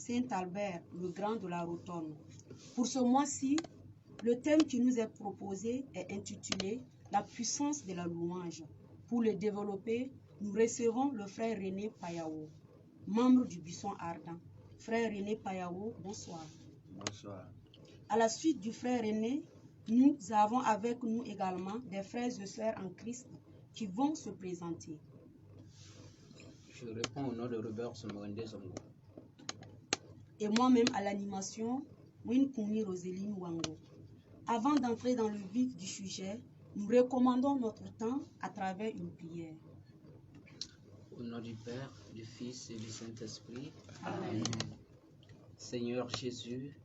Saint-Albert, le Grand de la Rotonde. Pour ce mois-ci, le thème qui nous est proposé est intitulé « La puissance de la louange ». Pour le développer, nous recevons le frère René Payao, membre du Buisson Ardent. Frère René Payao, bonsoir. Bonsoir. À la suite du frère René, nous avons avec nous également des frères et sœurs en Christ qui vont se présenter. Je réponds au nom de Robert Somorende Zongo. Et moi-même à l'animation, Winkuni Roseline Wango. Avant d'entrer dans le vif du sujet, nous recommandons notre temps à travers une prière. Au nom du Père, du Fils et du Saint-Esprit. Amen. Seigneur Jésus,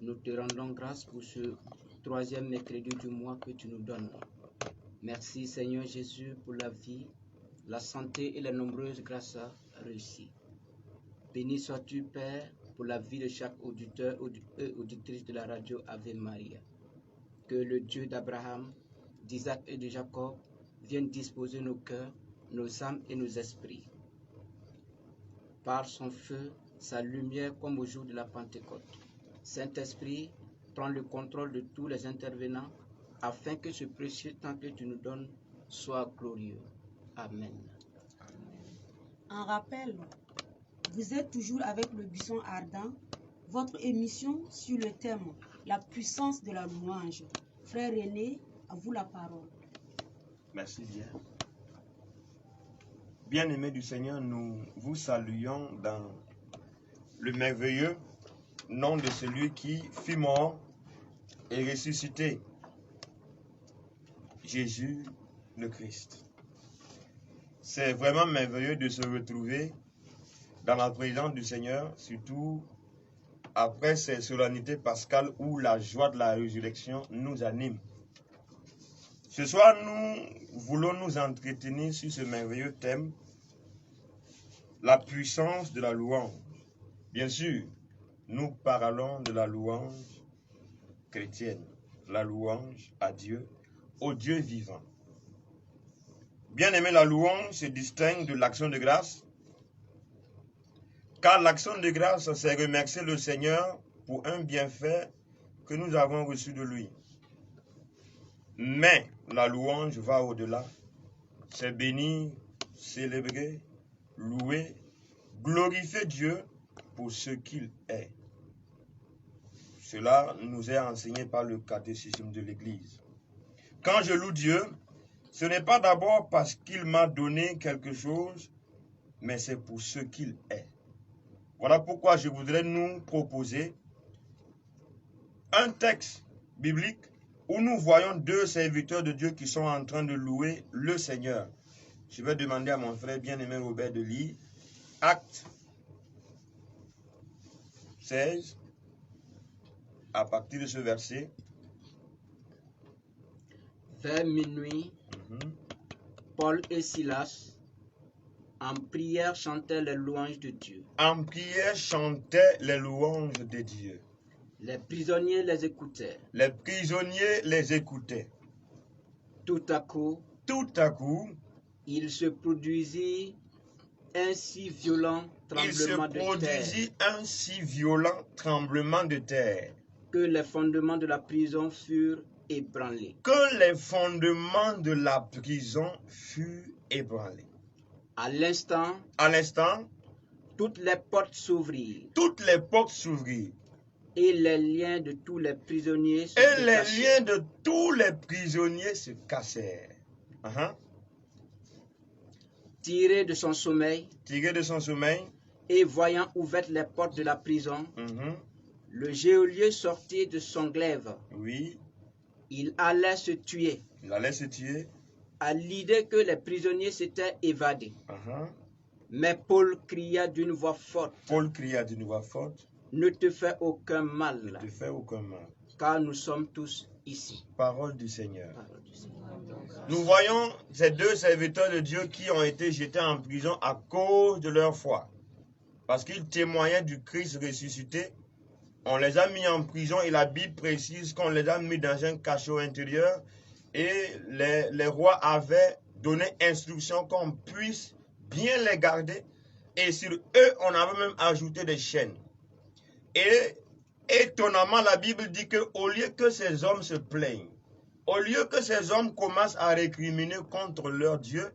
nous te rendons grâce pour ce troisième mercredi du mois que tu nous donnes. Merci Seigneur Jésus pour la vie, la santé et les nombreuses grâces réussies. Béni sois-tu Père pour la vie de chaque auditeur et auditrice de la radio Ave Maria. Que le Dieu d'Abraham, d'Isaac et de Jacob vienne disposer nos cœurs, nos âmes et nos esprits. Par son feu, sa lumière comme au jour de la Pentecôte. Saint-Esprit, prends le contrôle de tous les intervenants afin que ce précieux temps que tu nous donnes soit glorieux. Amen. En rappel, vous êtes toujours avec le Buisson Ardent, votre émission sur le thème « La puissance de la louange ». Frère René, à vous la parole. Merci bien. Bien-aimés du Seigneur, nous vous saluons dans le merveilleux nom de celui qui fut mort et ressuscité, Jésus le Christ. C'est vraiment merveilleux de se retrouver dans la présence du Seigneur, surtout après ces solennités pascales où la joie de la résurrection nous anime. Ce soir, nous voulons nous entretenir sur ce merveilleux thème, la puissance de la louange. Bien sûr, nous parlons de la louange chrétienne, la louange à Dieu, au Dieu vivant. Bien aimé, la louange se distingue de l'action de grâce, car l'action de grâce, c'est remercier le Seigneur pour un bienfait que nous avons reçu de lui. Mais la louange va au-delà. C'est bénir, célébrer, louer, glorifier Dieu pour ce qu'il est. Cela nous est enseigné par le catéchisme de l'Église. Quand je loue Dieu, ce n'est pas d'abord parce qu'il m'a donné quelque chose, mais c'est pour ce qu'il est. Voilà pourquoi je voudrais nous proposer un texte biblique où nous voyons deux serviteurs de Dieu qui sont en train de louer le Seigneur. Je vais demander à mon frère bien-aimé Robert de lire Actes 16, à partir de ce verset. Vers minuit, Paul et Silas, en prière, chantaient les louanges de Dieu. En prière, chantaient les louanges de Dieu. Les prisonniers les écoutaient. Les prisonniers les écoutaient. Tout à coup, il se produisit un si violent tremblement de terre que les fondements de la prison furent ébranlés. À l'instant, toutes les portes s'ouvrirent. Et les liens de tous les prisonniers se cassèrent. Tiré de son sommeil, et voyant ouvertes les portes de la prison, le geôlier sortit de son glaive. Oui. Il allait se tuer. À l'idée que les prisonniers s'étaient évadés. Mais Paul cria d'une voix forte. Ne te fais aucun mal. Car nous sommes tous ici. Parole du Seigneur. Nous voyons ces deux serviteurs de Dieu qui ont été jetés en prison à cause de leur foi. Parce qu'ils témoignaient du Christ ressuscité. On les a mis en prison et la Bible précise qu'on les a mis dans un cachot intérieur. Et les rois avaient donné instruction qu'on puisse bien les garder. Et sur eux, on avait même ajouté des chaînes. Et étonnamment, la Bible dit qu'au lieu que ces hommes se plaignent, au lieu que ces hommes commencent à récriminer contre leur Dieu,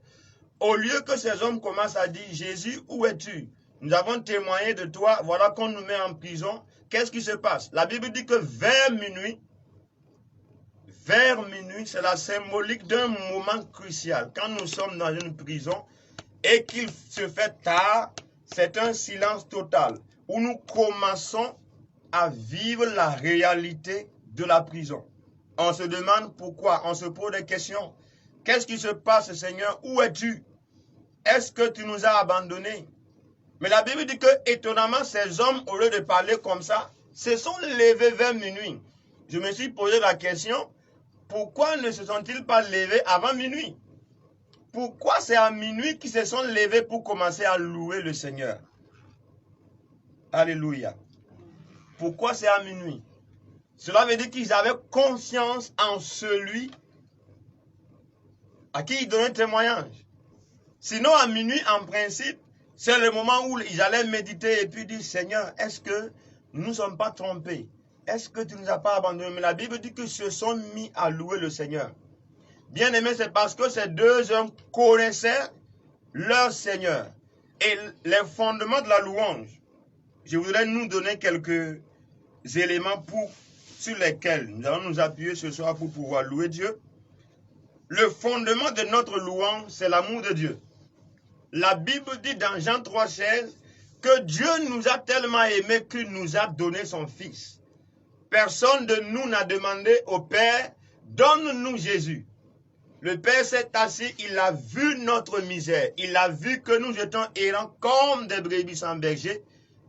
au lieu que ces hommes commencent à dire, Jésus, où es-tu? Nous avons témoigné de toi, voilà qu'on nous met en prison. Qu'est-ce qui se passe? La Bible dit que vers minuit, c'est la symbolique d'un moment crucial. Quand nous sommes dans une prison et qu'il se fait tard, c'est un silence total où nous commençons à vivre la réalité de la prison. On se demande pourquoi, on se pose des questions. Qu'est-ce qui se passe, Seigneur? Où es-tu? Est-ce que tu nous as abandonnés? Mais la Bible dit que, étonnamment, ces hommes, au lieu de parler comme ça, se sont levés vers minuit. Je me suis posé la question, pourquoi ne se sont-ils pas levés avant minuit? Pourquoi c'est à minuit qu'ils se sont levés pour commencer à louer le Seigneur? Alléluia. Pourquoi c'est à minuit? Cela veut dire qu'ils avaient conscience en celui à qui ils donnaient témoignage. Sinon, à minuit, en principe, c'est le moment où ils allaient méditer et puis dire, Seigneur, est-ce que nous ne sommes pas trompés? Est-ce que tu ne nous as pas abandonnés? Mais la Bible dit qu'ils se sont mis à louer le Seigneur. Bien aimé, c'est parce que ces deux hommes connaissaient leur Seigneur. Et les fondements de la louange, je voudrais nous donner quelques éléments sur lesquels nous allons nous appuyer ce soir pour pouvoir louer Dieu. Le fondement de notre louange, c'est l'amour de Dieu. La Bible dit dans Jean 3,16 que Dieu nous a tellement aimés qu'il nous a donné son Fils. Personne de nous n'a demandé au Père, donne-nous Jésus. Le Père s'est assis, il a vu notre misère, il a vu que nous étions errants comme des brebis sans berger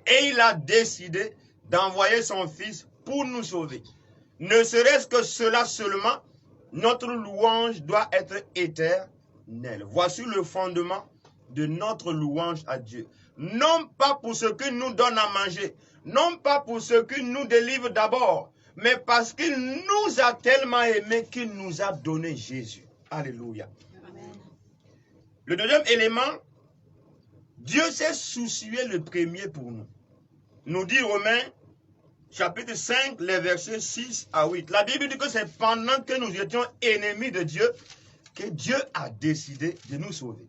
et il a décidé d'envoyer son Fils pour nous sauver. Ne serait-ce que cela seulement, notre louange doit être éternelle. Voici le fondement de notre louange à Dieu. Non pas pour ce qu'il nous donne à manger, non pas pour ce qu'il nous délivre d'abord, mais parce qu'il nous a tellement aimés qu'il nous a donné Jésus. Alléluia. Amen. Le deuxième élément, Dieu s'est soucié le premier pour nous. Nous dit Romains, chapitre 5, les versets 6 à 8. La Bible dit que c'est pendant que nous étions ennemis de Dieu que Dieu a décidé de nous sauver.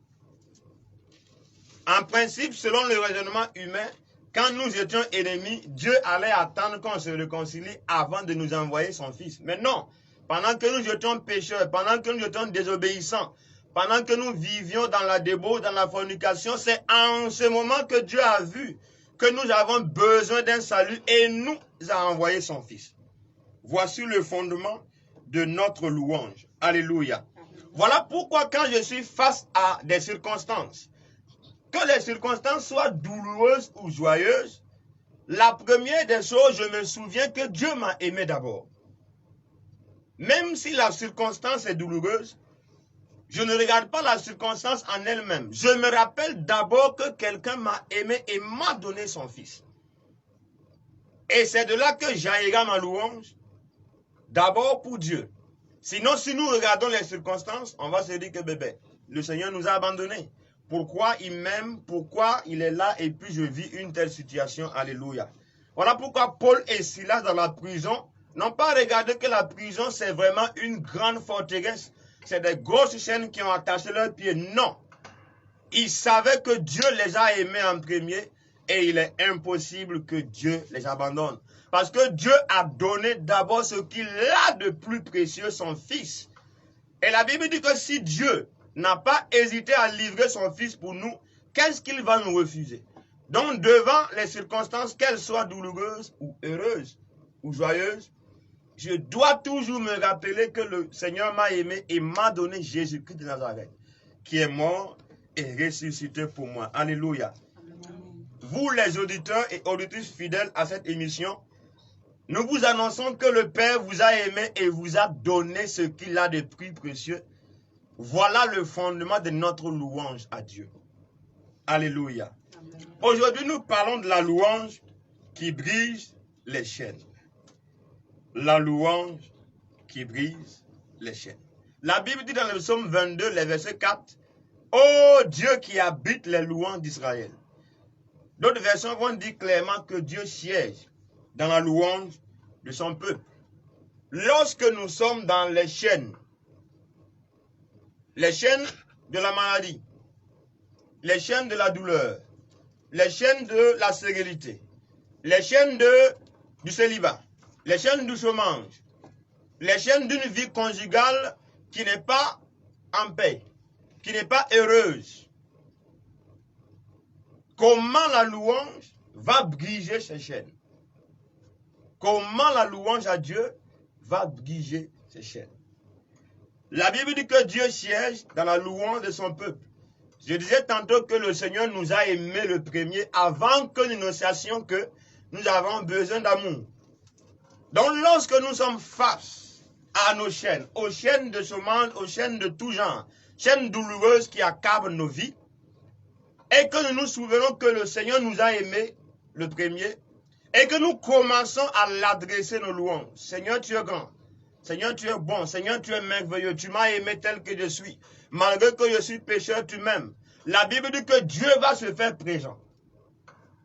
En principe, selon le raisonnement humain, quand nous étions ennemis, Dieu allait attendre qu'on se réconcilie avant de nous envoyer son Fils. Mais non, pendant que nous étions pécheurs, pendant que nous étions désobéissants, pendant que nous vivions dans la débauche, dans la fornication, c'est en ce moment que Dieu a vu que nous avons besoin d'un salut et nous a envoyé son Fils. Voici le fondement de notre louange. Alléluia. Voilà pourquoi quand je suis face à des circonstances, que les circonstances soient douloureuses ou joyeuses, la première des choses, je me souviens que Dieu m'a aimé d'abord. Même si la circonstance est douloureuse, je ne regarde pas la circonstance en elle-même. Je me rappelle d'abord que quelqu'un m'a aimé et m'a donné son Fils. Et c'est de là que jaillira ma louange, d'abord pour Dieu. Sinon, si nous regardons les circonstances, on va se dire que bébé, le Seigneur nous a abandonnés. Pourquoi il m'aime, pourquoi il est là et puis je vis une telle situation. Alléluia. Voilà pourquoi Paul et Silas dans la prison n'ont pas regardé que la prison c'est vraiment une grande forteresse. C'est des grosses chaînes qui ont attaché leurs pieds. Non. Ils savaient que Dieu les a aimés en premier et il est impossible que Dieu les abandonne. Parce que Dieu a donné d'abord ce qu'il a de plus précieux, son Fils. Et la Bible dit que si Dieu n'a pas hésité à livrer son Fils pour nous, qu'est-ce qu'il va nous refuser? Donc devant les circonstances, qu'elles soient douloureuses ou heureuses ou joyeuses, je dois toujours me rappeler que le Seigneur m'a aimé et m'a donné Jésus-Christ de Nazareth, qui est mort et ressuscité pour moi. Alléluia. Amen. Vous les auditeurs et auditrices fidèles à cette émission, nous vous annonçons que le Père vous a aimé et vous a donné ce qu'il a de plus précieux. Voilà le fondement de notre louange à Dieu. Alléluia. Aujourd'hui, nous parlons de la louange qui brise les chaînes. La louange qui brise les chaînes. La Bible dit dans le psaume 22, le verset 4, « Ô Dieu qui habite les louanges d'Israël ». D'autres versions vont dire clairement que Dieu siège dans la louange de son peuple. Lorsque nous sommes dans les chaînes de la maladie, les chaînes de la douleur, les chaînes de la stérilité, les chaînes du célibat, les chaînes du chômage, les chaînes d'une vie conjugale qui n'est pas en paix, qui n'est pas heureuse. Comment la louange va briser ces chaînes? Comment la louange à Dieu va briser ces chaînes? La Bible dit que Dieu siège dans la louange de son peuple. Je disais tantôt que le Seigneur nous a aimés le premier avant que nous ne sachions que nous avons besoin d'amour. Donc lorsque nous sommes face à nos chaînes, aux chaînes de chômage, aux chaînes de tout genre, chaînes douloureuses qui accablent nos vies, et que nous nous souvenons que le Seigneur nous a aimés le premier, et que nous commençons à l'adresser nos louanges. Seigneur, tu es grand. Seigneur, tu es bon. Seigneur, tu es merveilleux. Tu m'as aimé tel que je suis. Malgré que je suis pécheur, tu m'aimes. La Bible dit que Dieu va se faire présent.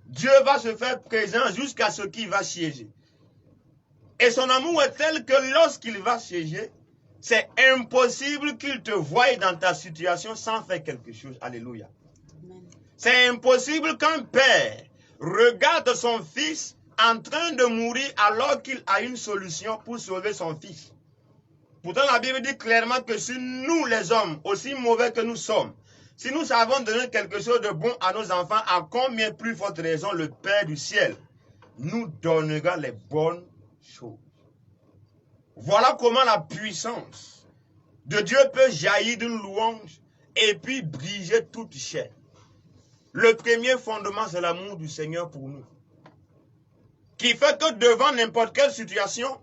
Dieu va se faire présent jusqu'à ce qu'il va siéger. Et son amour est tel que lorsqu'il va siéger, c'est impossible qu'il te voie dans ta situation sans faire quelque chose. Alléluia. C'est impossible qu'un père regarde son fils en train de mourir alors qu'il a une solution pour sauver son fils. Pourtant, la Bible dit clairement que si nous, les hommes, aussi mauvais que nous sommes, si nous savons donner quelque chose de bon à nos enfants, à combien plus forte raison le Père du ciel nous donnera les bonnes choses. Voilà comment la puissance de Dieu peut jaillir d'une louange et puis briser toute chaîne. Le premier fondement, c'est l'amour du Seigneur pour nous. Qui fait que devant n'importe quelle situation,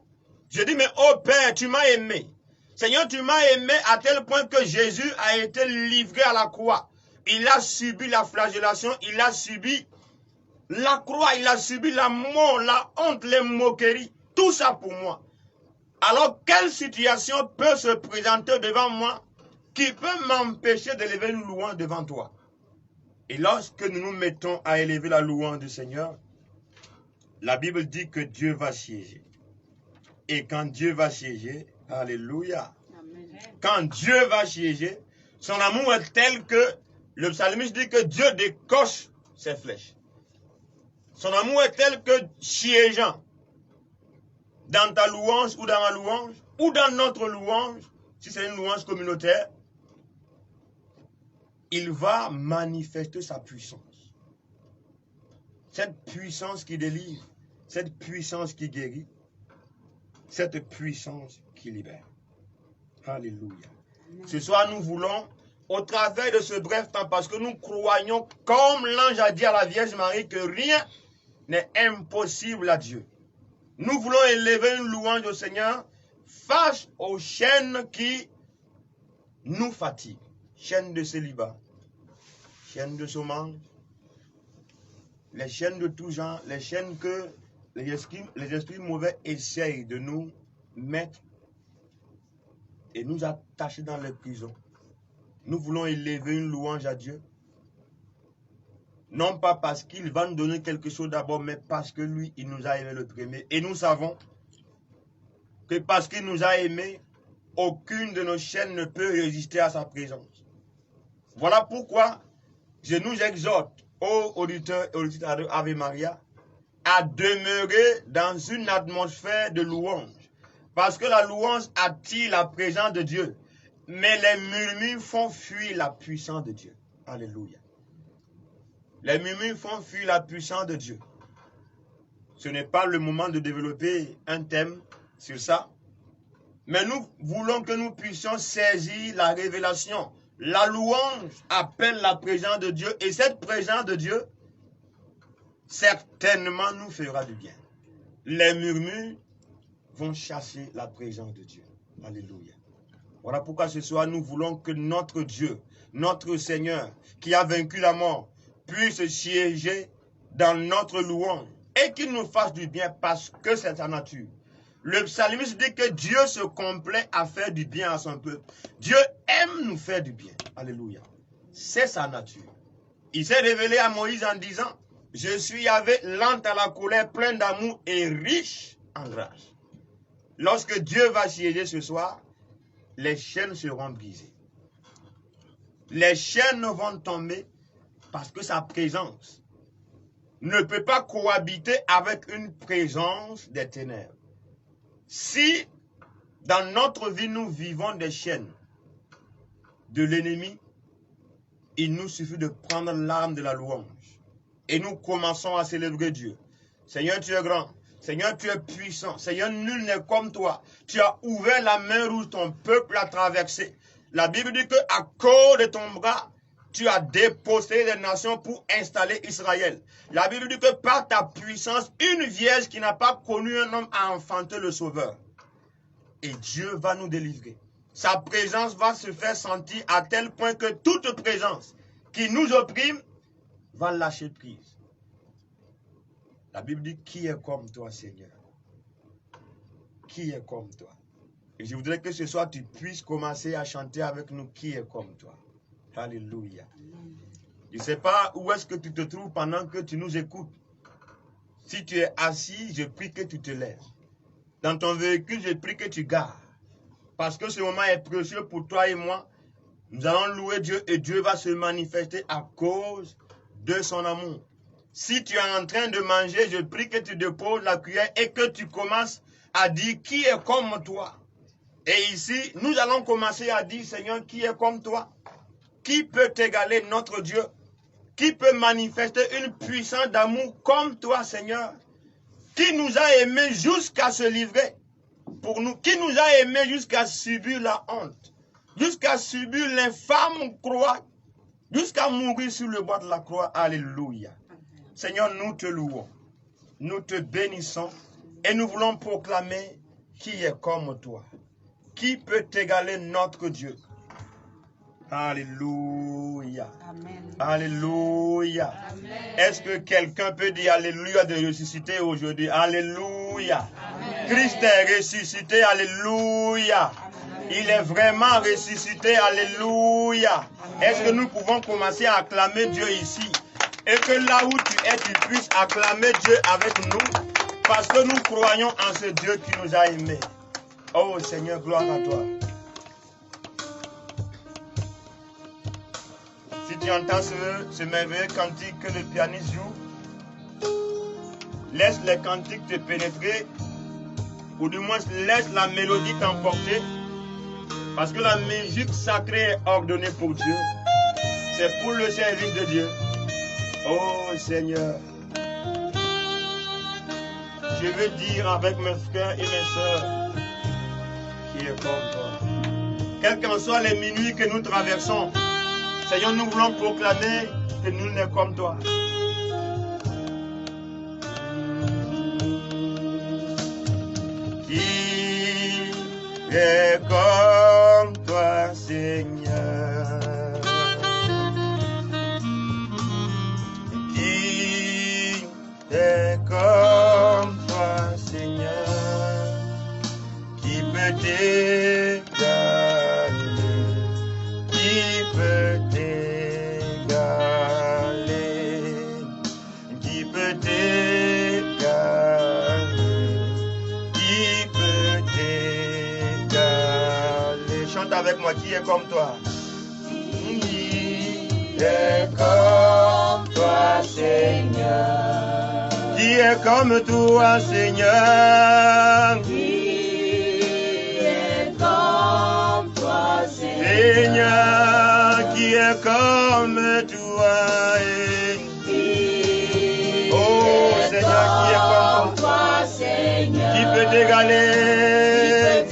je dis, mais oh Père, tu m'as aimé. Seigneur, tu m'as aimé à tel point que Jésus a été livré à la croix. Il a subi la flagellation, il a subi la croix, il a subi la mort, la honte, les moqueries. Tout ça pour moi. Alors, quelle situation peut se présenter devant moi qui peut m'empêcher d'élever une louange devant toi? Et lorsque nous nous mettons à élever la louange du Seigneur, la Bible dit que Dieu va siéger. Et quand Dieu va siéger, alléluia. Amen. Quand Dieu va siéger, son amour est tel que le psalmiste dit que Dieu décoche ses flèches. Son amour est tel que siégeant dans ta louange ou dans ma louange ou dans notre louange, si c'est une louange communautaire, il va manifester sa puissance. Cette puissance qui délivre, cette puissance qui guérit, cette puissance qui libère. Alléluia. Ce soir, nous voulons, au travers de ce bref temps, parce que nous croyons, comme l'ange a dit à la Vierge Marie, que rien n'est impossible à Dieu. Nous voulons élever une louange au Seigneur face aux chaînes qui nous fatiguent. Chaînes de célibat, chaînes de chômage, les chaînes de tout genre, les chaînes que les esprits mauvais essayent de nous mettre et nous attacher dans les prisons. Nous voulons élever une louange à Dieu. Non pas parce qu'il va nous donner quelque chose d'abord, mais parce que lui, il nous a aimé le premier. Et nous savons que parce qu'il nous a aimés, aucune de nos chaînes ne peut résister à sa présence. Voilà pourquoi je nous exhorte, ô auditeurs et auditrices de Ave Maria, à demeurer dans une atmosphère de louange. Parce que la louange attire la présence de Dieu. Mais les murmures font fuir la puissance de Dieu. Alléluia. Les murmures font fuir la puissance de Dieu. Ce n'est pas le moment de développer un thème sur ça. Mais nous voulons que nous puissions saisir la révélation. La louange appelle la présence de Dieu. Et cette présence de Dieu, certainement nous fera du bien. Les murmures vont chasser la présence de Dieu. Alléluia. Voilà pourquoi ce soir nous voulons que notre Dieu, notre Seigneur, qui a vaincu la mort, puisse siéger dans notre louange et qu'il nous fasse du bien parce que c'est sa nature. Le psalmiste dit que Dieu se complaît à faire du bien à son peuple. Dieu aime nous faire du bien. Alléluia. C'est sa nature. Il s'est révélé à Moïse en disant, Je suis Yahvé, lent à la colère, plein d'amour et riche en grâce. Lorsque Dieu va siéger ce soir, les chaînes seront brisées. Les chaînes vont tomber parce que sa présence ne peut pas cohabiter avec une présence des ténèbres. Si dans notre vie nous vivons des chaînes de l'ennemi, il nous suffit de prendre l'arme de la louange et nous commençons à célébrer Dieu. Seigneur, tu es grand. Seigneur, tu es puissant. Seigneur, nul n'est comme toi. Tu as ouvert la main rouge, ton peuple a traversé. La Bible dit qu'à cause de ton bras, tu as déposé les nations pour installer Israël. La Bible dit que par ta puissance, une vierge qui n'a pas connu un homme a enfanté le Sauveur. Et Dieu va nous délivrer. Sa présence va se faire sentir à tel point que toute présence qui nous opprime va lâcher prise. La Bible dit, qui est comme toi, Seigneur? Qui est comme toi? Et je voudrais que ce soir, tu puisses commencer à chanter avec nous, qui est comme toi? Alléluia. Je ne sais pas où est-ce que tu te trouves pendant que tu nous écoutes. Si tu es assis, je prie que tu te lèves. Dans ton véhicule, je prie que tu gares. Parce que ce moment est précieux pour toi et moi. Nous allons louer Dieu et Dieu va se manifester à cause de son amour. Si tu es en train de manger, je prie que tu déposes la cuillère et que tu commences à dire qui est comme toi. Et ici, nous allons commencer à dire, Seigneur, qui est comme toi? Qui peut t'égaler, notre Dieu? Qui peut manifester une puissance d'amour comme toi, Seigneur? Qui nous a aimés jusqu'à se livrer pour nous? Qui nous a aimés jusqu'à subir la honte? Jusqu'à subir l'infâme croix? Jusqu'à mourir sur le bois de la croix? Alléluia. Seigneur, nous te louons, nous te bénissons et nous voulons proclamer qui est comme toi. Qui peut t'égaler, notre Dieu? Alléluia. Amen. Alléluia. Est-ce que quelqu'un peut dire Alléluia de ressusciter aujourd'hui? Alléluia. Amen. Christ est ressuscité. Alléluia. Amen. Il est vraiment ressuscité. Alléluia. Est-ce que nous pouvons commencer à acclamer Dieu ici? Et que là où tu es, tu puisses acclamer Dieu avec nous. Parce que nous croyons en ce Dieu qui nous a aimés. Oh Seigneur, gloire à toi. Si tu entends ce merveilleux cantique que le pianiste joue, laisse les cantiques te pénétrer, ou du moins laisse la mélodie t'emporter, parce que la musique sacrée est ordonnée pour Dieu. C'est pour le service de Dieu. Oh Seigneur, je veux dire avec mes frères et mes sœurs, qui est comme toi. Quelles qu'en soient les minuits que nous traversons, Seigneur, nous voulons proclamer que nul n'est comme toi. Qui est comme toi, Seigneur? Qui est comme toi, Seigneur? Qui peut t'égaler? Qui peut qui peut t'égaler, qui peut t'égaler. Chante avec moi, qui est comme toi? Qui est comme toi, Seigneur? Qui est comme toi, Seigneur? Qui est comme toi, Seigneur, qui est comme toi? Qui peut t'égaler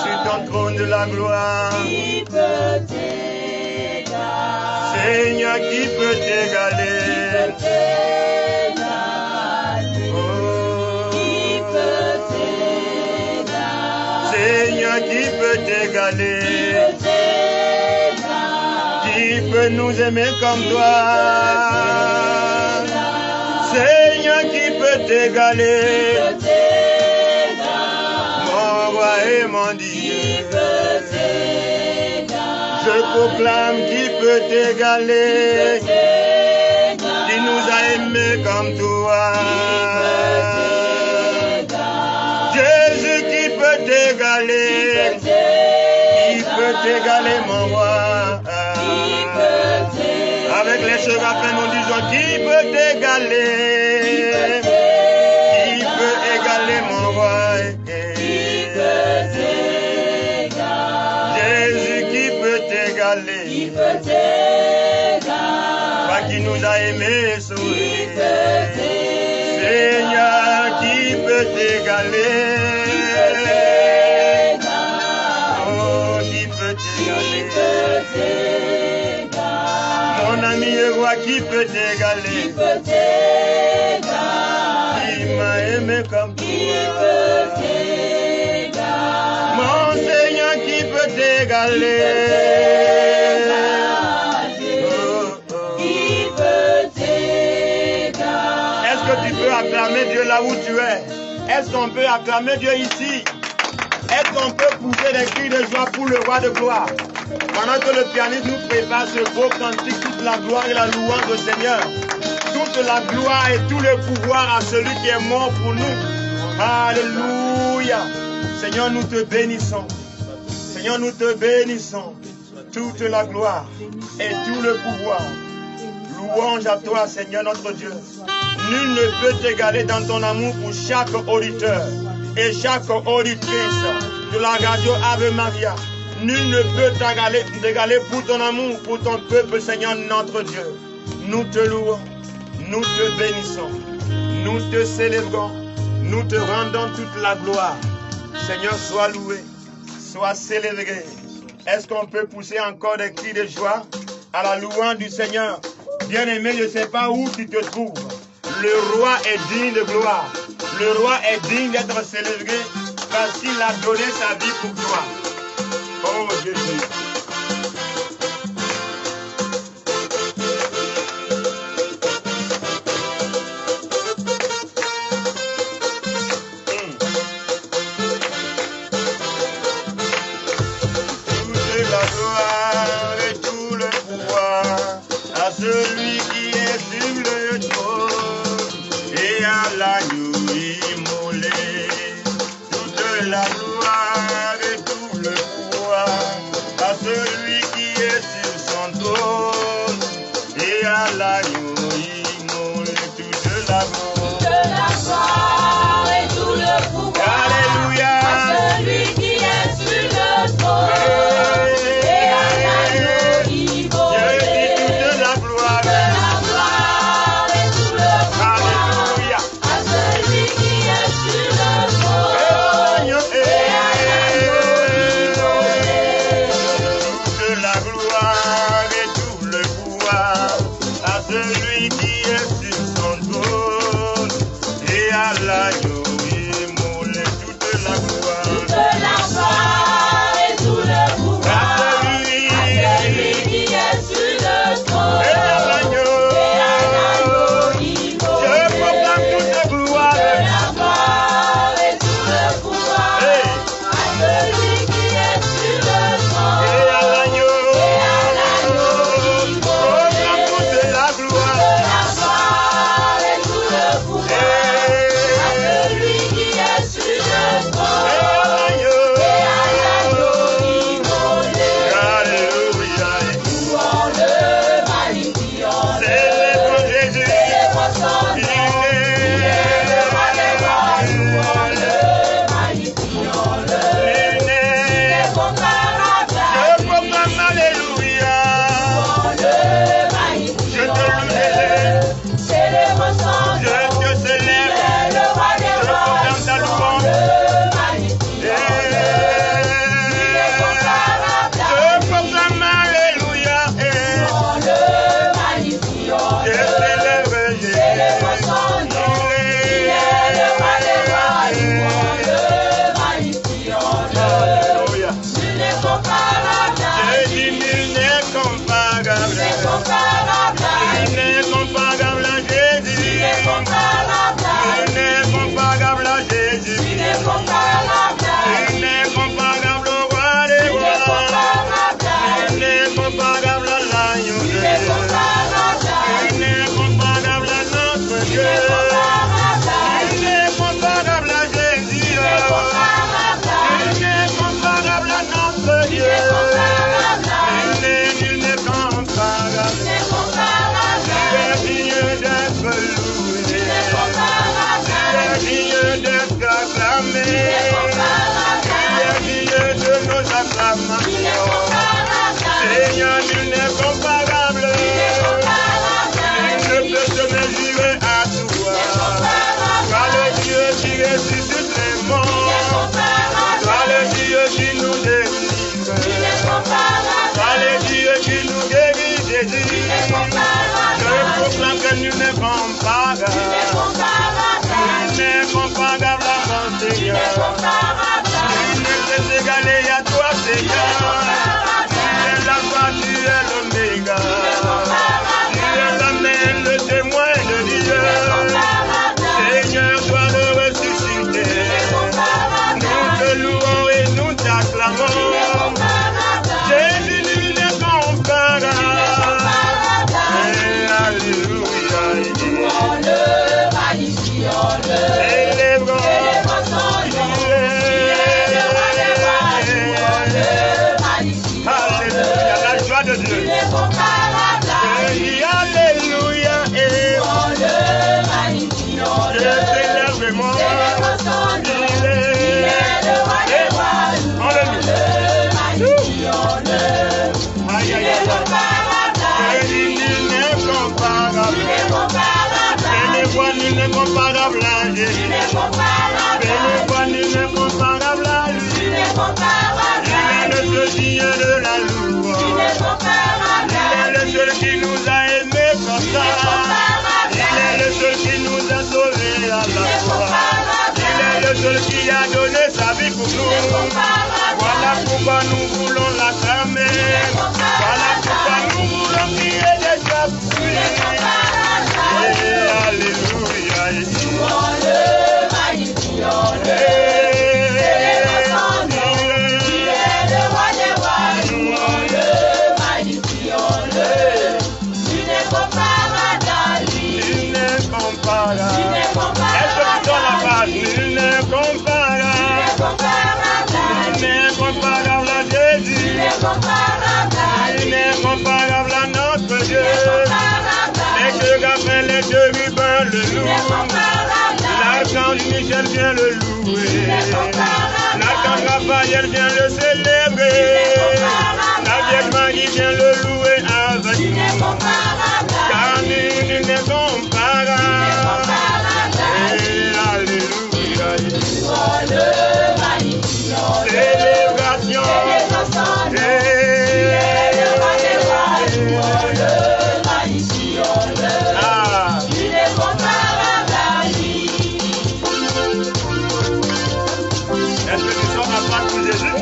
sur ton trône de la gloire? Qui peut t'égaler? Seigneur, qui peut t'égaler? Oh. Qui peut t'égaler? Seigneur, qui peut t'égaler? Qui peut nous aimer comme toi? Seigneur, qui peut t'égaler? Mon roi et mon Dieu. Je proclame qui peut t'égaler. aimer comme toi. Jésus qui peut t'égaler, qui peut t'égaler mon roi. Avec les séraphins nous disons qui peut t'égaler, qui peut égaler mon roi. Jésus qui peut t'égaler, pas qui nous a aimés et sauvés. Seigneur qui peut t'égaler, oh qui peut t'égaler. Mon ami et roi qui peut t'égaler, qui m'a aimé comme toi. Mon Seigneur qui peut t'égaler, est-ce que tu peux acclamer Dieu là où tu es? Est-ce qu'on peut acclamer Dieu ici? Est-ce qu'on peut pousser des cris de joie pour le roi de gloire? Pendant que le pianiste nous prépare ce beau cantique, toute la gloire et la louange au Seigneur. Toute la gloire et tout le pouvoir à celui qui est mort pour nous. Alléluia. Seigneur, nous te bénissons. Seigneur, nous te bénissons. Toute la gloire et tout le pouvoir. Louange à toi, Seigneur notre Dieu. Nul ne peut t'égaler dans ton amour pour chaque auditeur et chaque auditrice de la radio Ave Maria. Nul ne peut t'égaler pour ton amour, pour ton peuple, Seigneur notre Dieu. Nous te louons, nous te bénissons, nous te célébrons, nous te rendons toute la gloire. Seigneur, sois loué, sois célébré. Est-ce qu'on peut pousser encore des cris de joie à la louange du Seigneur? Bien-aimé, je ne sais pas où tu te trouves. Le roi est digne de gloire. Le roi est digne d'être célébré parce qu'il a donné sa vie pour toi. Oh Jésus. Toute la gloire et tout le pouvoir à celui qui est sur le trône et à l'agneau immolé. Toute la gloire et tout le pouvoir à celui qui est sur son trône et à l'agneau immolé. Toute la gloire. Alléluia. À celui qui est sur le trône et à l'agneau immolé. Toute la gloire. Et tout le pouvoir Alléluia. à celui qui est sur le trône et à l'agneau immolé. Toute la gloire et tout le pouvoir à celui qui est sur son trône et à l'agneau immolé. Toute la gloire. Toute la gloire et tout le pouvoir À celui à celui qui est sur le trône et à l'agneau. et à l'agneau Je immolé. proclame toute la gloire. La gloire et tout le pouvoir Hey. à celui qui est sur le trône Et à l'agneau. et à l'agneau Proclame immolé. toute la gloire. La gloire et tout le pouvoir à celui Tu n'es comparable à mon Seigneur. Tu n'es pas égalé à toi, Seigneur. Tu es l'alpha, tu es l'oméga. Tu es l'amen, le témoin de Dieu. Seigneur, toi le ressuscité. Nous te louons et nous t'acclamons. Jésus, nul n'est comparable. Alléluia. Célébrons. Alléluia, la joie de Dieu. Alléluia. Je célèbre vraiment. Aïe, aïe, aïe. Nul n'est comparable. Nul n'est comparable à Jésus. Nul n'est comparable à lui. Il est le seul digne de la louange. Il est le seul qui nous a aimés comme ça. Il est le seul qui nous a sauvés à la croix. Il est le seul qui a donné sa vie pour nous. Voilà pourquoi nous voulons l'acclamer. Voilà pourquoi nous voulons crier des appuis. Alléluia. Est-ce que tu donnes la page? Il n'est comparable. Il n'est comparable à Jésus. Il n'est comparable à notre Dieu. Les deux Gabriel, les deux rubans le louent. L'archange Michel vient le louer. L'archange Raphaël vient le célébrer. La Vierge Marie vient le louer avec nous. Car nul n'est comparable. Alléluia. Célébration. Est-ce que nous sommes à part pour Jésus?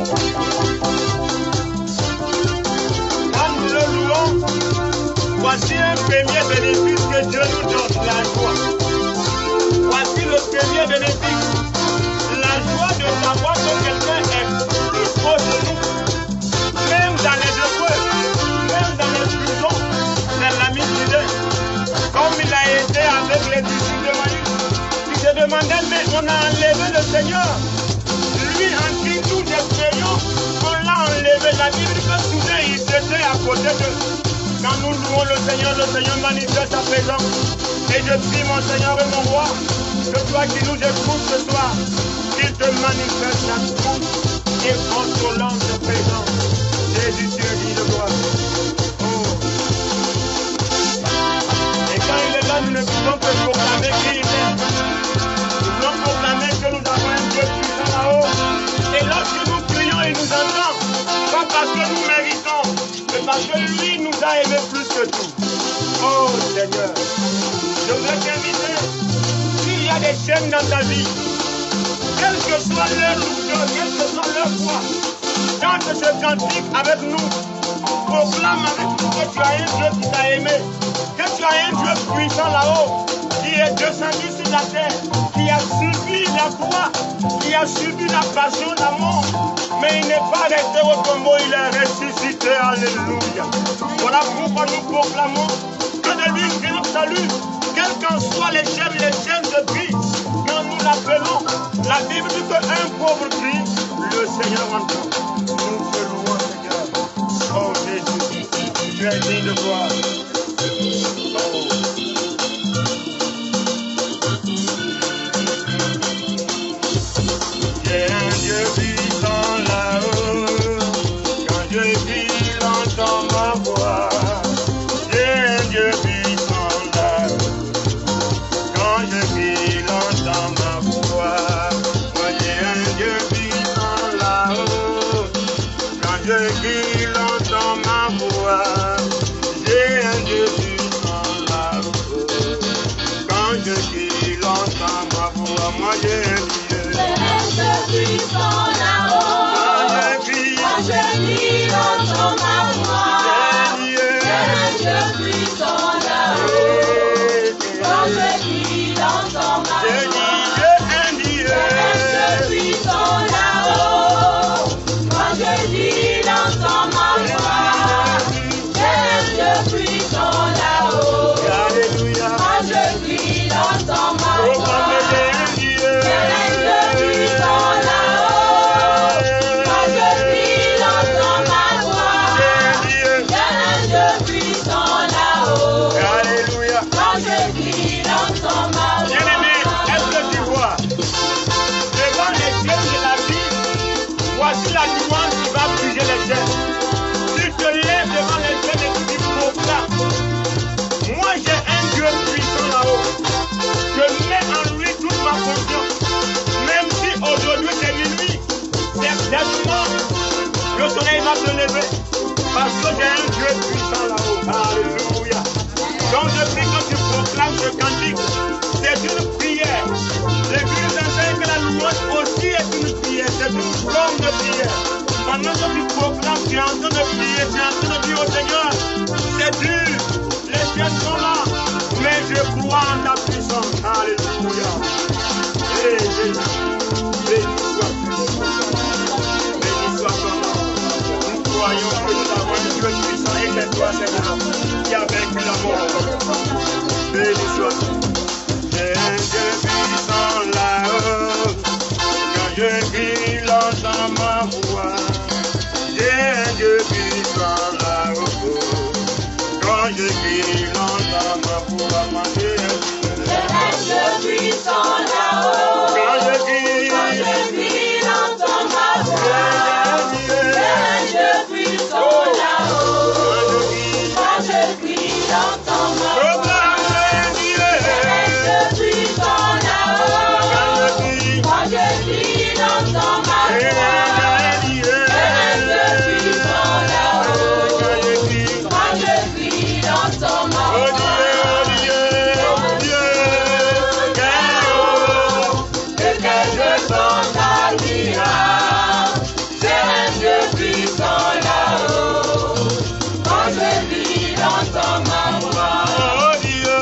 Quand nous le louons, voici un premier bénéfice que Dieu nous donne, la joie. Voici le premier bénéfice, la joie de savoir que quelqu'un est plus proche de nous, même dans les épreuves, même dans les prisons, c'est l'ami fidèle. Comme il a été avec les disciples de Marie, qui se demandaient, mais on a enlevé le Seigneur. Lui en qui nous espérions, on l'a enlevé. La Bible dit que soudain il était à côté d'eux. Quand nous louons le Seigneur manifeste sa présence. Et je prie mon Seigneur et mon roi, que toi qui nous écoutes ce soir, qu'il te manifeste sa douce et consolante présence. Jésus, tu es digne de gloire. Oh. Et quand il est là, nous ne pouvons que proclamer qu'il est. Nous voulons proclamer que nous avons un Dieu puissant là-haut. Et lorsque nous prions, il nous entend. Pas parce que nous méritons, mais parce que lui nous a aimés plus que tout. Oh Seigneur, je voudrais t'inviter, s'il y a des chaînes dans ta vie, quelle que soit leur lourdeur, quelle que soit leur poids, chante ce cantique avec nous, proclame avec nous que tu as un Dieu qui t'a aimé, que tu as un Dieu puissant là-haut, qui est descendu sur la terre, qui a subi la croix, qui a subi la passion, la mort, mais il n'est pas resté au tombeau, il est ressuscité, alléluia. Voilà pourquoi nous proclamons que de lui vient notre salut, quelles qu'en soient les chaînes de vie, que nous l'appelons. La Bible dit qu'un pauvre crie, le Seigneur entend. Nous te louons, Seigneur. Oh Jésus, tu es digne de gloire. Oh. J'ai un Dieu puissant là-haut, quand je prie, il entend ma voix. J'ai un Dieu puissant là-haut, quand je prie, il entend ma voix. Moi j'ai un Dieu puissant là-haut, quand je prie, il entend ma voix. J'ai un Dieu puissant là-haut, quand je entends ma voix, moi j'ai un Dieu. Céleste puissant là-haut, quand je crie, entends ma voix. Céleste puissant là-haut, quand je crie, entends ma voix. Céleste puissant là-haut, quand je dis, entends ma voix. Céleste puissant là-haut, quand je crie, entends ma voix. Céleste puissant là-haut, quand je crie, entends ma voix. Céleste puissant là-haut, quand je crie, entends ma voix. Bien-aimé, est-ce que tu vois? Devant les cieux de la vie, voici la louange qui va briser les chaînes. Tu te lèves devant les cieux et tu proclames. Moi j'ai un Dieu puissant là-haut. Je mets en lui toute ma confiance. Même si aujourd'hui c'est minuit, certainement le soleil va se lever. Parce que j'ai un Dieu puissant là-haut. Alléluia. Donc je prie que tu proclames ce cantique. C'est une prière. L'Église enseigne que la louange aussi est une prière. C'est une forme de prière. Pendant que tu proclames, tu es en train de prier, tu es en train de dire au Seigneur, c'est dur, les cieux sont là, mais je crois en ta puissance. Alléluia. Et Jésus, béni soit ton nom. Nous croyons que nous avons un Dieu puissant et c'est toi, Seigneur, qui a vaincu la mort. Béni soit-tu. J'ai un Dieu puissant là-haut, quand je crie, il entend ma voix. J'ai un Dieu puissant là-haut, quand je crie, il entend ma voix. Céleste puissant là-haut, Quand je crie, il entend ma voix. Céleste puissant là-haut, quand je crie, il entend ma voix. Céleste puissant là-haut, quand je crie, il entend ma voix. Céleste puissant là-haut, quand je crie, il entend ma voix. Que je sente ta miracle, Céleste puissant là-haut, quand je crie, il entend ma voix. Oh Dieu,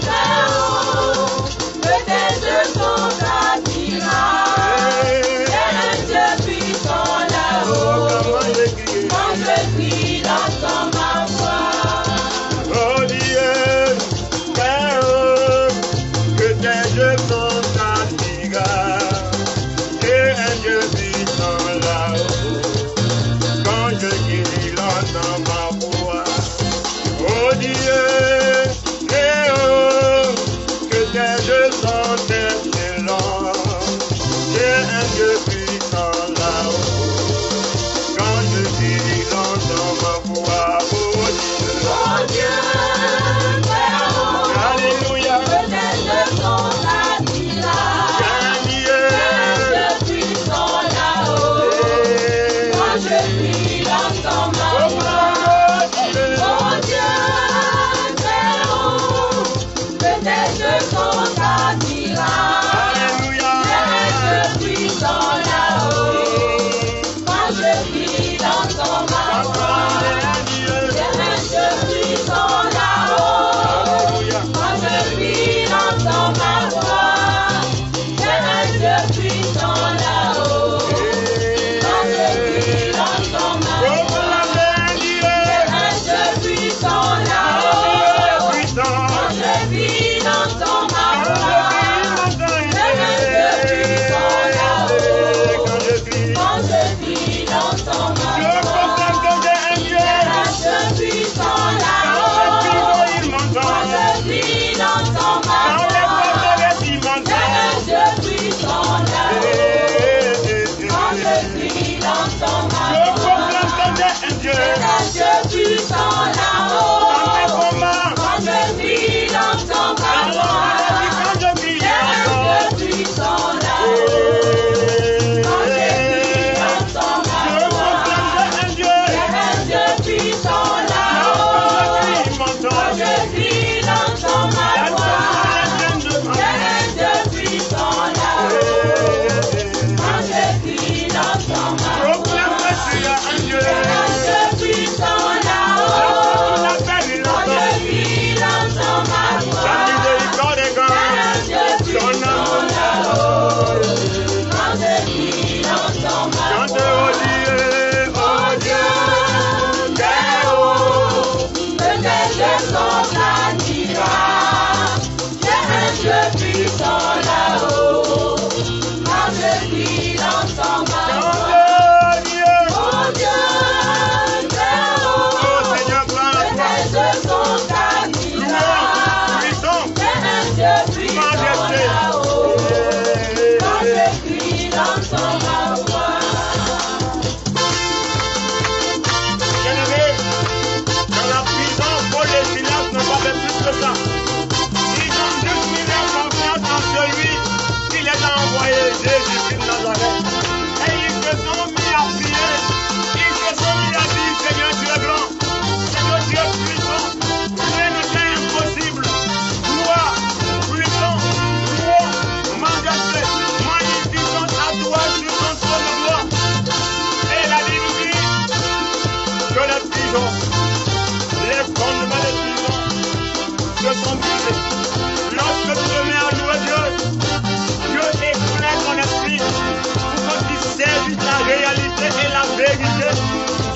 très haut, que je sente ta miracle, Céleste puissant là-haut, quand je crie, il entend ma voix. Oh Dieu, très haut, que tes yeux sont admirables. J'ai un Dieu puissant là-haut, quand je crie, il entend ma voix. Oh Dieu, très haut, que tes yeux sont excellents. J'ai un Dieu puissant là-haut, quand je crie, il entend ma voix. Oh Dieu. Oh Dieu, très haut, Alléluia. que tes yeux sont admirables. Céleste puissant là-haut, quand je crie, il entend ma voix. Oh Dieu, très haut, que tes yeux sont admirables. Céleste puissant là-haut, quand je crie, il entend ma voix. Céleste puissant là-haut, quand je crie, il entend ma voix. Céleste puissant là-haut, quand je crie, il entend ma voix. Céleste puissant là-haut, quand je crie, il entend ma voix. Céleste puissant là-haut, quand je crie, il entend ma voix. Céleste puissant là-haut, quand je crie, il entend ma voix.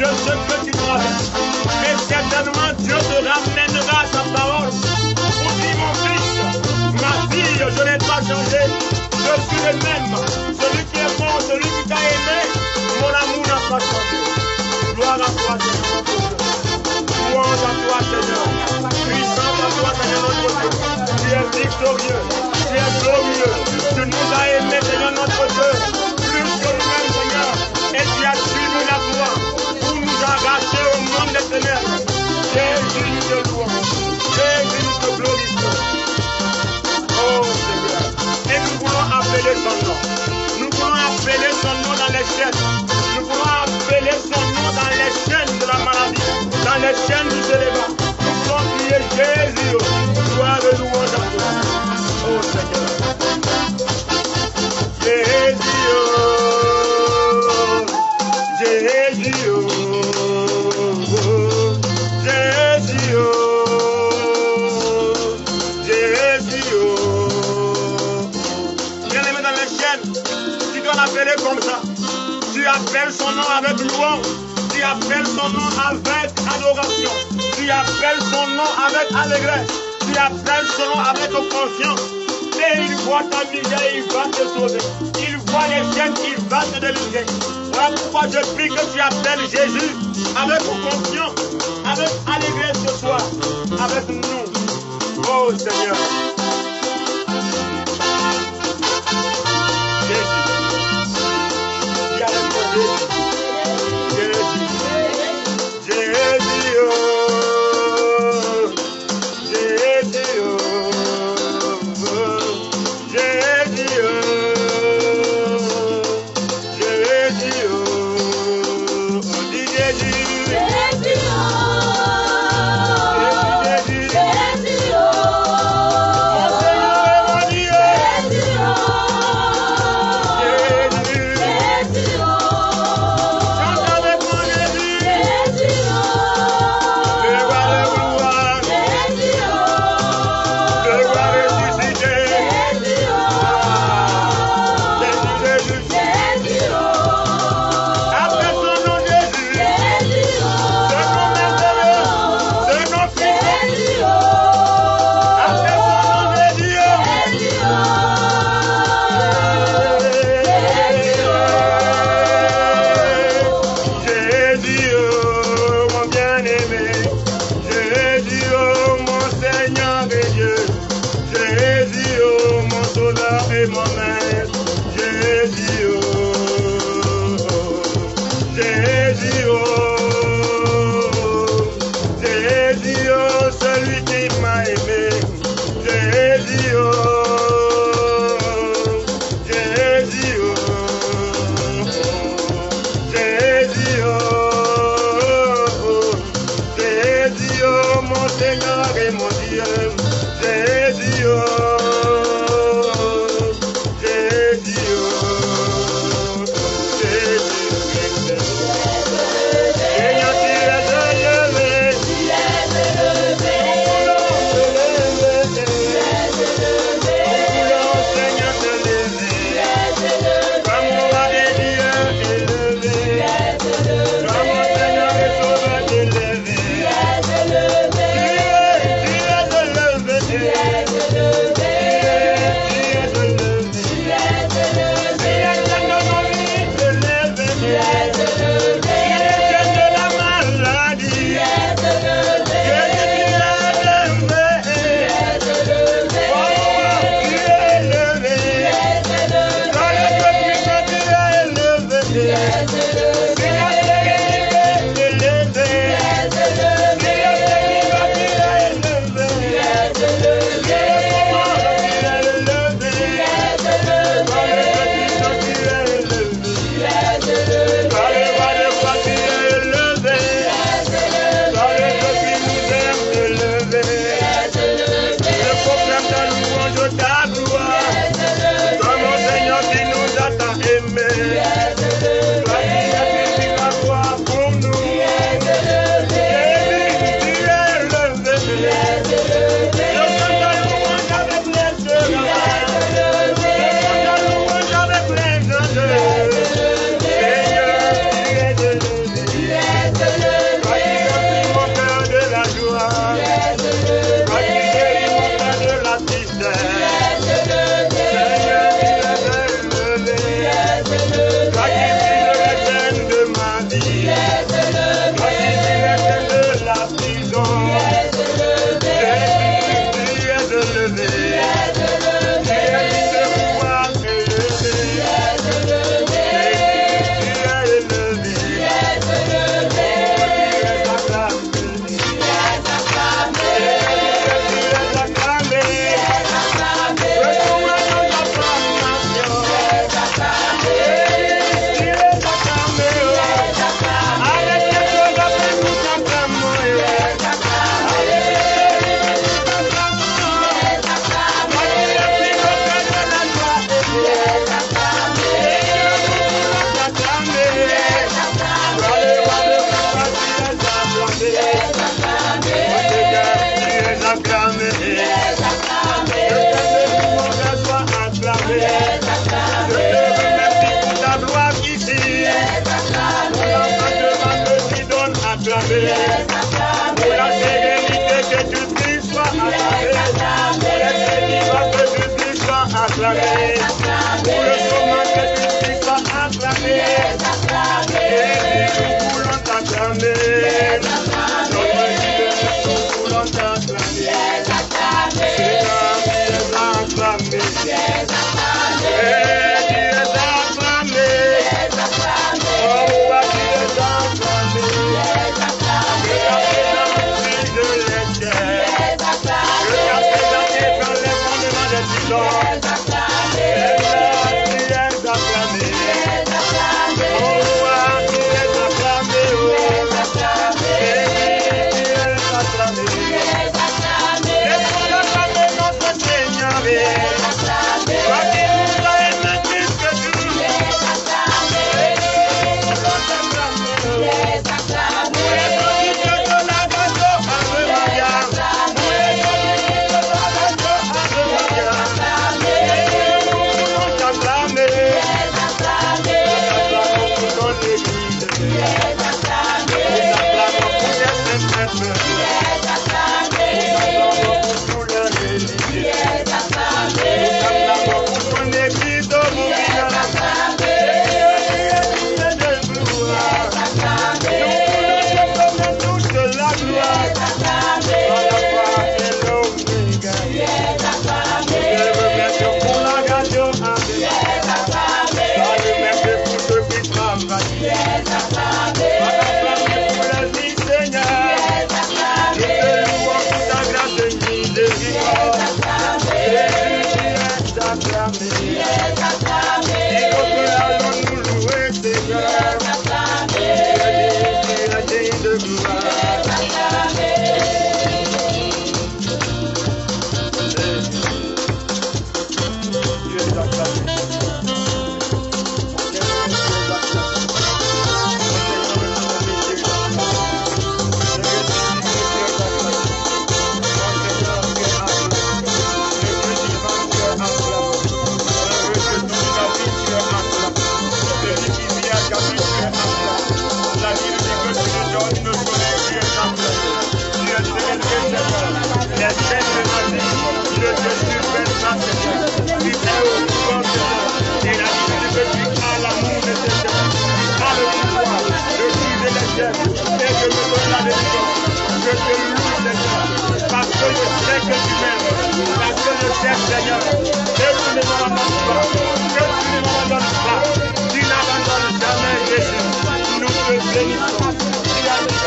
de ce que tu traverses. Et certainement Dieu te ramènera à sa parole. Pour dire mon fils, ma fille, je n'ai pas changé. Je suis le même. Celui qui est mort, celui qui t'a aimé, mon amour n'a pas changé. Gloire à toi, Seigneur notre Dieu. Louange à toi, Seigneur. Puissance à toi, Seigneur notre Dieu. Tu es victorieux. Tu es glorieux. Tu nous as aimés, Seigneur notre Dieu. Plus que nous-mêmes, Seigneur. Et tu as suivi la croix pour nous arracher au monde des ténèbres. Jésus, nous te louons. Jésus, nous te glorifions. Oh Seigneur. Et nous voulons appeler son nom. Nous voulons appeler son nom dans les chaînes. Nous voulons appeler son nom dans les chaînes de la maladie, dans les chaînes du célibat. Nous voulons crier Jésus. Gloire et louange à toi. Oh Seigneur. Jésus. Jésus. Jésus. Jésus. Bien-aimé dans les chaînes, tu dois l'appeler comme ça. Tu appelles son nom avec louange. Tu appelles son nom avec adoration. Tu appelles son nom avec allégresse. Tu appelles son nom avec confiance. Et il voit ta misère, il va te sauver. Il voit les chaînes, il va te délivrer. Voilà pourquoi je prie que tu appelles Jésus avec confiance, avec allégresse ce soir, avec nous. Oh Seigneur. Jésus. Seigneur et mon Dieu, Jésus, Jésus. acclamé. Pour le sauvement que tu puisses acclamer. Et nous voulons t'acclamer. Notre Dieu, nous voulons t'acclamer. Seigneur, tu es acclamé. Tu es acclamé. Oh, roi, tu es acclamé. Que ta présence brille de l'éternel. Que ta présence ébranle les fondements des pylônes. Seigneur, tu es acclamé. Oh, roi, tu es acclamé. Oh, Jésus, tu es acclamé. Laisse-moi acclamer notre Seigneur. Toi qui nous as aimés jusque tout.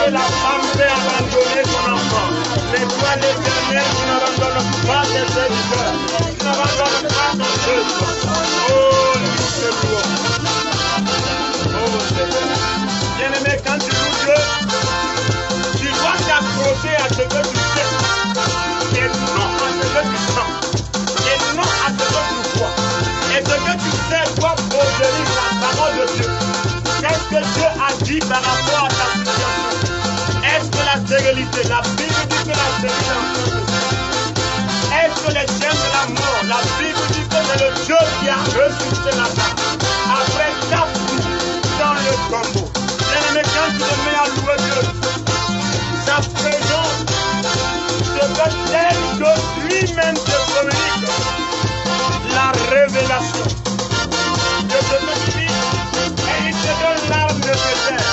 La femme peut abandonner son enfant. Mais toi, l'Éternel, tu n'abandonnes pas tes serviteurs. Tu n'abandonnes pas ton peuple. Oh, nous te louons. Oh, Seigneur. Bien-aimé, quand tu loues Dieu, tu dois t'accrocher à ce que tu sais. Et non à ce que tu sens. Et non à ce que tu vois. Et ce que tu sais doit provenir la parole de Dieu. Qu'est-ce que Dieu a dit par rapport à ta situation? Est-ce que la stérilité, la Bible dit que la stérilité, est-ce que les chaînes de la mort, la Bible dit que c'est le Dieu qui a ressuscité la femme après 4 jours dans le tombeau. Bien-aimé, quand tu te mets à louer Dieu, sa présence se fait telle que lui-même te communique la révélation. Dieu te bénit et il te donne l'arme de tes terres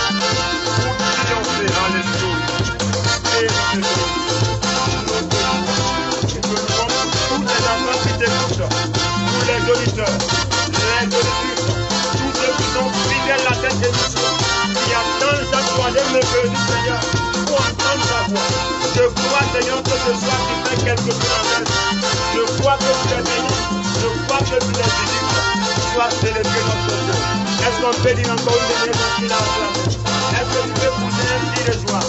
pour triompher dans les choses. Et nous te louons pour tous les enfants qui t'écoutent, tous les auditeurs, les auditrices, tous ceux qui sont fidèles à cette émission, qui attendent chaque troisième mercredi, Seigneur, pour entendre ta voix. Je crois, Seigneur, que ce soir tu fais quelque chose en elle. Je crois que tu es béni. Je crois que tu es béni. Sois célébré notre Dieu. Est-ce qu'on peut dire encore une dernière chose qu'il a acclamé? Est-ce que tu peux pousser un cri de joie?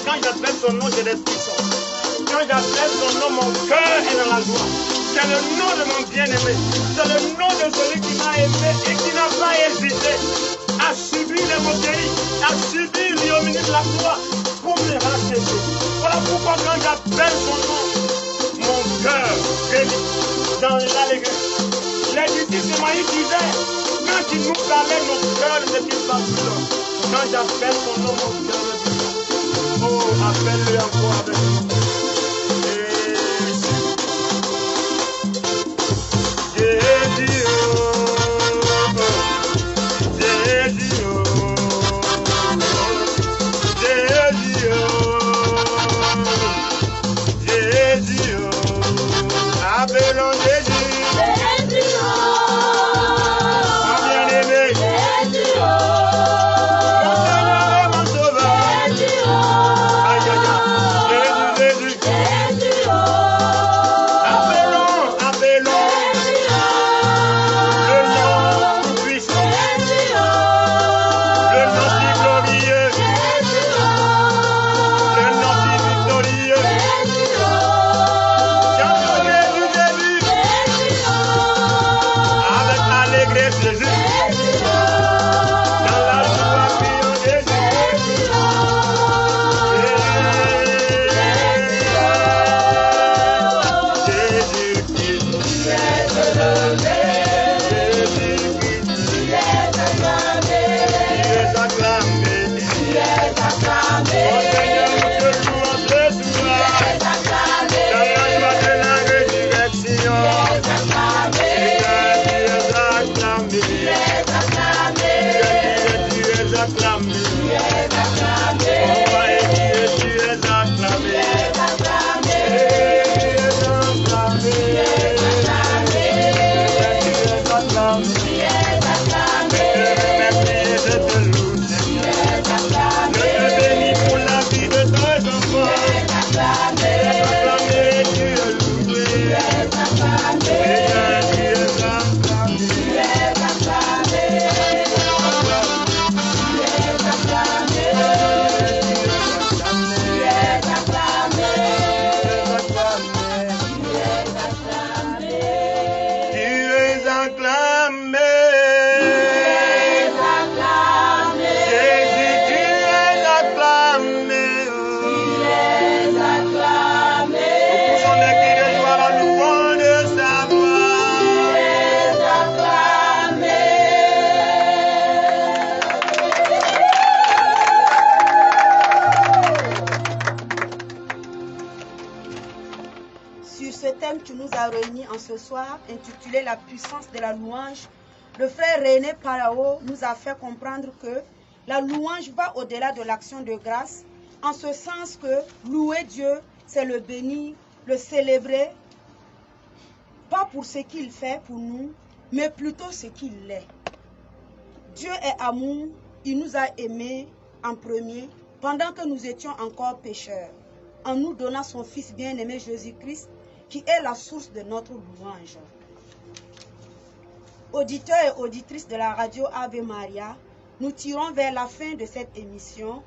Quand j'appelle son nom, j'ai des frissons. Quand j'appelle son nom, mon cœur est dans la joie. C'est le nom de mon bien-aimé. C'est le nom de celui qui m'a aimé et qui n'a pas hésité à subir les moqueries, à subir l'ignominie de la croix pour me racheter. Voilà pourquoi quand j'appelle son nom, mon cœur gémit dans l'allégresse. Les disciples de Maïs disaient, quand il nous parlait, nos cœurs n'étaient pas sur le Quand j'appelle son nom, mon cœur me dit, oh, appelle-le encore avec nous. Jésus, appelons Jésus, mon bien-aimé, mon Seigneur et mon Sauveur. Aïe, aïe, aïe, Jésus, appelons le nom tout puissant, le nom si glorieux, le nom si victorieux. Chantons Jésus, avec allégresse Jésus, dans la joie prions Jésus. Jésus-Christ, tu es acclamé. Oh Seigneur, nous te louons ce soir, dans la joie de la résurrection. Tu es acclamé. Tu es acclamé. Oh, et tu es acclamé. Sur ce thème qui nous a réunis en ce soir, intitulé La puissance de la louange, le frère René Palao nous a fait comprendre que la louange va au-delà de l'action de grâce, en ce sens que louer Dieu, c'est le bénir, le célébrer, pas pour ce qu'il fait pour nous, mais plutôt ce qu'il est. Dieu est amour, il nous a aimés en premier, pendant que nous étions encore pécheurs, en nous donnant son Fils bien-aimé Jésus-Christ, qui est la source de notre louange. Auditeurs et auditrices de la radio Ave Maria, nous tirons vers la fin de cette émission,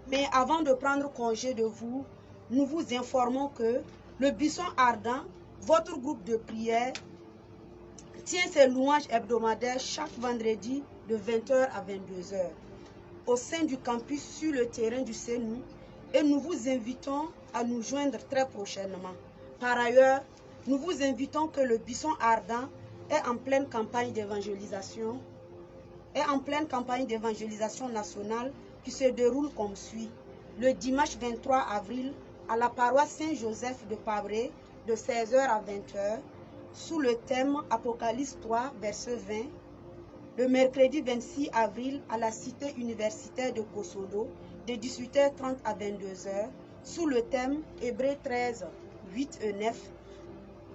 mais avant de prendre congé de vous, nous vous informons que le Buisson Ardent, votre groupe de prière, tient ses louanges hebdomadaires chaque vendredi de 20h à 22h au sein du campus sur le terrain du CENU, et nous vous invitons à nous joindre très prochainement. Par ailleurs, nous vous invitons que le Buisson Ardent est en pleine campagne d'évangélisation nationale qui se déroule comme suit. Le dimanche 23 avril, à la paroisse Saint-Joseph de Pabré, de 16h à 20h, sous le thème Apocalypse 3, verset 20. Le mercredi 26 avril, à la cité universitaire de Kosodo, de 18h30 à 22h, sous le thème Hébreux 13, 8 et 9.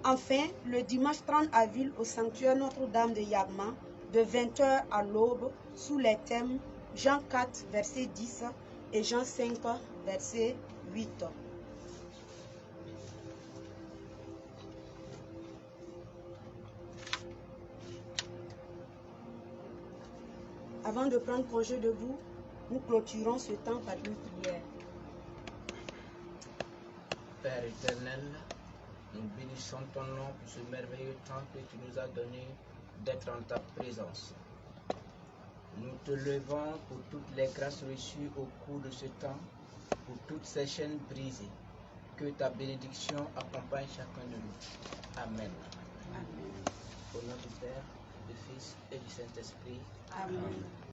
Enfin, le dimanche 30 avril, au sanctuaire Notre-Dame de Yagma, de 20h à l'aube, sous les thèmes Jean 4, verset 10 et Jean 5, verset 8. Avant de prendre congé de vous, nous clôturons ce temps par une prière. Père éternel, nous bénissons ton nom pour ce merveilleux temps que tu nous as donné d'être en ta présence. Nous te levons pour toutes les grâces reçues au cours de ce temps, pour toutes ces chaînes brisées. Que ta bénédiction accompagne chacun de nous. Amen. Amen. Au nom du Père, du Fils et du Saint-Esprit. Amen.